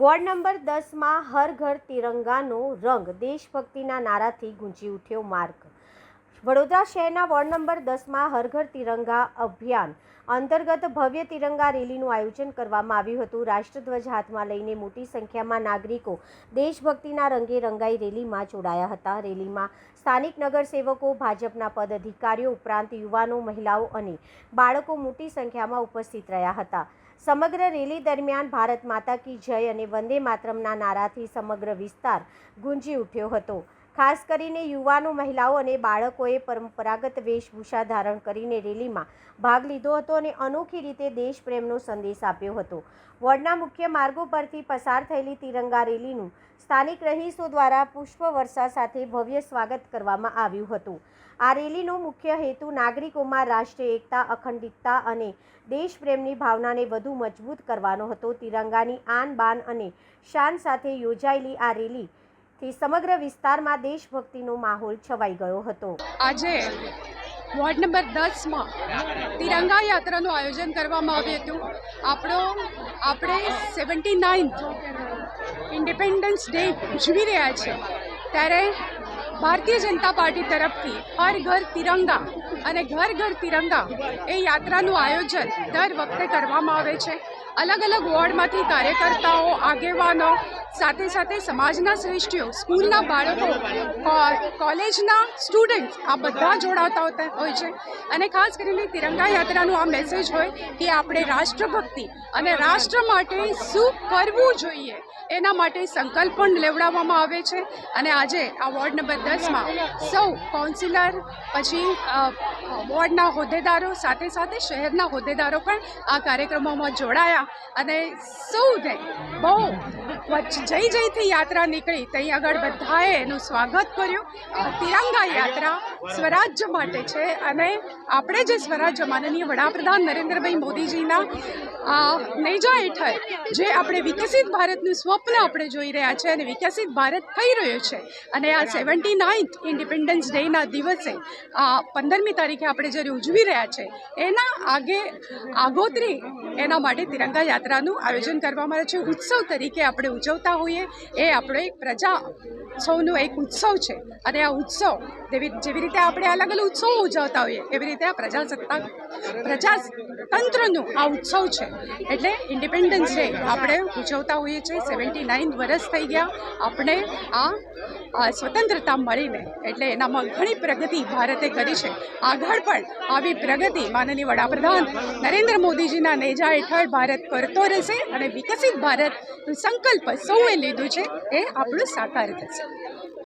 Ward number 10માં હર ઘર તિરંગાનો રંગ દેશભક્તિના નારાથી ગુંજી ઉઠ્યો માર્ગ। વડોદરા શહેરના વોર્ડ નંબર 10માં હર ઘર તિરંગા અભિયાન અંતર્ગત ભવ્ય તિરંગા રેલીનું આયોજન કરવામાં આવ્યું હતું। રાષ્ટ્રધ્વજ હાથમાં લઈને મોટી સંખ્યામાં નાગરિકો દેશભક્તિના રંગે રંગાઈ રેલીમાં જોડાયા હતા। રેલીમાં સ્થાનિક નગરસેવકો, ભાજપના પદાધિકારીઓ ઉપરાંત યુવાનો, મહિલાઓ અને બાળકો મોટી સંખ્યામાં ઉપસ્થિત રહ્યા હતા। સમગ્ર રેલી દરમિયાન ભારત માતા કી જય અને વંદે માતરમના નારાથી સમગ્ર વિસ્તાર ગુંજી ઉઠ્યો હતો। ખાસ કરીને યુવાનો, મહિલાઓ અને બાળકોએ પરંપરાગત વેશભૂષા ધારણ કરીને રેલીમાં ભાગ લીધો હતો અને અનોખી રીતે દેશપ્રેમનો સંદેશ આપ્યો હતો। વોર્ડના મુખ્ય માર્ગો પરથી પસાર થયેલી તિરંગા રેલીનું સ્થાનિક રહીશો દ્વારા પુષ્પવર્ષા સાથે ભવ્ય સ્વાગત કરવામાં આવ્યું હતું। આ રેલીનો મુખ્ય હેતુ નાગરિકોમાં રાષ્ટ્રીય એકતા, અખંડિતતા અને દેશપ્રેમની ભાવનાને વધુ મજબૂત કરવાનો હતો। તિરંગાની આન, બાન અને શાન સાથે યોજાયેલી આ રેલીથી સમગ્ર વિસ્તારમાં દેશભક્તિનો માહોલ છવાઈ ગયો હતો। આજે વોર્ડ નંબર 10માં તિરંગા યાત્રાનું આયોજન કરવામાં આવ્યું હતું। આપણે 79th ઇન્ડિપેન્ડન્સ ડે ઉજવી રહ્યા છે, ત્યારે ભારતીય જનતા પાર્ટી તરફથી હર ઘર તિરંગા અને ઘર ઘર તિરંગા એ યાત્રાનું આયોજન દર વખતે કરવામાં આવે છે। અલગ અલગ વોર્ડમાંથી કાર્યકર્તાઓ, આગેવાનો, સાથે સાથે સમાજના શ્રેષ્ઠીઓ, સ્કૂલના બાળકો, કોલેજના સ્ટુડન્ટ્સ આ બધા જોડાતા હોય છે। અને ખાસ કરીને તિરંગા યાત્રાનું આ મેસેજ હોય કે આપણે રાષ્ટ્રભક્તિ અને રાષ્ટ્ર માટે શું કરવું જોઈએ એના માટે સંકલ્પ પણ લેવડાવવામાં આવે છે। અને આજે આ વોર્ડ નંબર 10માં સૌ કાઉન્સિલર, પછી વોર્ડના હોદ્દેદારો, સાથે સાથે શહેરના હોદ્દેદારો પણ આ કાર્યક્રમોમાં જોડાયા અને સૌને બહુ જયથી યાત્રા નીકળી ત્યાં આગળ બધાએ એનું સ્વાગત કર્યું। તિરંગા યાત્રા સ્વરાજ્ય માટે છે અને આપણે જે સ્વરાજ્ય માનનીય વડાપ્રધાન નરેન્દ્રભાઈ મોદીજીના નેજા હેઠળ જે આપણે વિકસિત ભારતનું સ્વપ્ન આપણે જોઈ રહ્યા છે અને વિકસિત ભારત થઈ રહ્યો છે, અને આ 79th ઇન્ડિપેન્ડન્સ ડેના દિવસે 15મી તારીખે આપણે જ્યારે ઉજવી રહ્યા છે એના આગોતરી એના માટે તિરંગા યાત્રાનું આયોજન કરવામાં આવે છે। ઉત્સવ તરીકે આપણે ઉજવતા હોઈએ, એ આપણે પ્રજાસૌનો એક ઉત્સવ છે અને આ ઉત્સવ જેવી રીતે આપણે અલગ અલગ ઉત્સવો ઉજવતા હોઈએ એવી રીતે આ પ્રજાતંત્રનું આ ઉત્સવ છે। એટલે ઇન્ડિપેન્ડન્સ ડે આપણે ઉજવતા હોઈએ છીએ। 79 વર્ષ થઈ ગયા આપણે આ સ્વતંત્રતા મળીને, એટલે એનામાં ઘણી પ્રગતિ ભારતે કરી છે। આગળ પણ આવી પ્રગતિ માનનીય વડાપ્રધાન નરેન્દ્ર મોદીજીના નેજા હેઠળ ભારત કરતો રહેશે અને વિકસિત ભારતનું સંકલ્પ સૌએ લીધું છે એ આપણું સાકાર થશે।